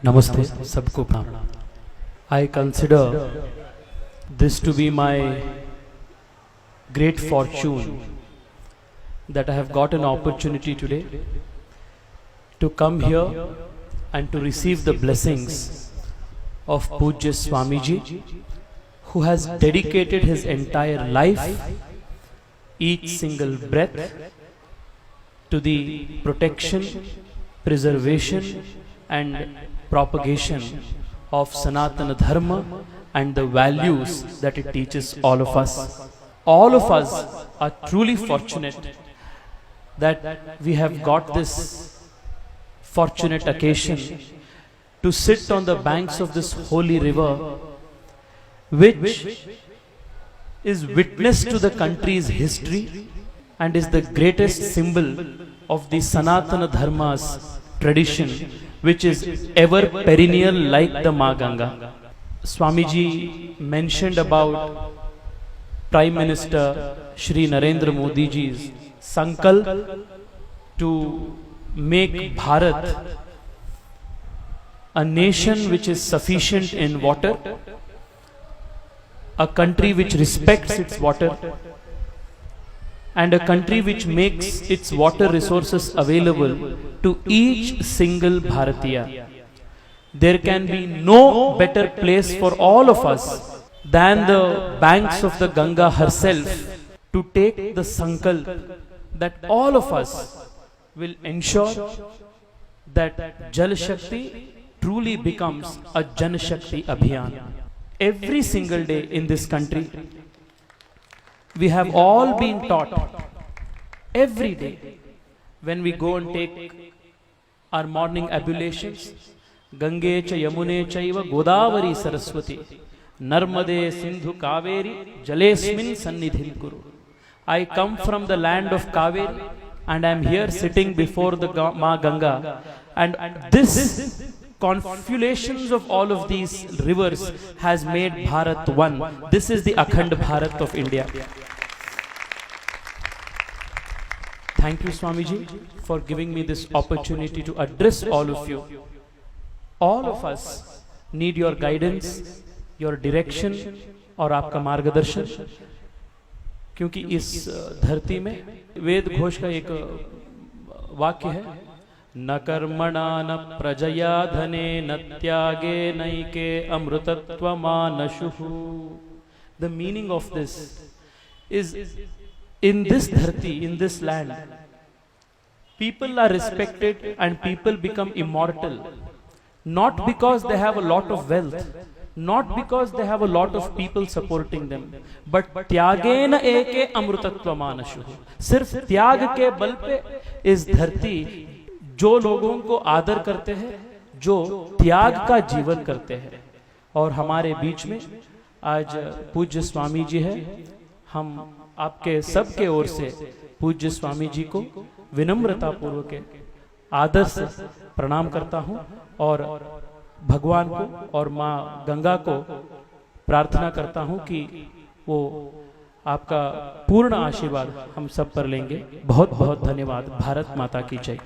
Namaste, सबको प्रणाम. I consider this to be my great fortune that I have got an opportunity today to come here and to receive the blessings of Pujya Swamiji, who has dedicated his entire life, each single breath, to the protection, preservation and propagation of Sanatana Dharma and the values that it teaches all of us. All of us are truly fortunate that we have got this fortunate occasion to sit on the banks of this holy river, which is witness to the country's history and is the greatest symbol of the Sanatana Dharma's tradition, which is ever perennial like the Ma Ganga. Swamiji mentioned about Prime Minister Shri Narendra Modi ji's sankalp to make Bharat a nation which is sufficient in water, a country which respects its water, and a country which makes its water resources available to each single Bharatiya. There can be no better place for all of us than the banks of the Ganga herself to take the sankalp that all of us will ensure that Jal Shakti truly becomes a Jan Shakti Abhiyan. Every single day in this country, we have all been taught, every day, when we go and take our morning ablutions, Gange cha Yamune chaiva Godavari Saraswati Narmade Sindhu Kaveri Jalesmin Sannidhin Kuru. I come from the land of Kaveri and I am here sitting before the Ma Ganga, and this confluations of all of these rivers has made Bharat one. This is the Akhand Bharat of India. Thank you, Swamiji, for giving me this opportunity to address all of you. All of us need your guidance, your direction और आपका मार्गदर्शन, क्योंकि इस धरती में वेद घोष का एक वाक्य है, न कर्मणा न प्रजया धने न त्यागे नैके अमृतत्वमानशुः. The meaning of this is, in this dharti, in this land, people are respected and people become immortal, not because they have a lot of wealth, not because they have a lot of people supporting them, but त्यागेन एके अमृतत्वमानशुः. सिर्फ त्याग के बल पे इस धरती जो लोगों को आदर करते हैं, जो त्याग का जीवन करते हैं. और हमारे बीच में आज पूज्य स्वामी जी है. हम आपके सबके ओर से पूज्य स्वामी जी को विनम्रता पूर्वक आदर से प्रणाम करता हूं और भगवान को और माँ गंगा को प्रार्थना करता हूं कि वो आपका पूर्ण आशीर्वाद हम सब पर लेंगे. बहुत बहुत धन्यवाद. भारत माता की जय.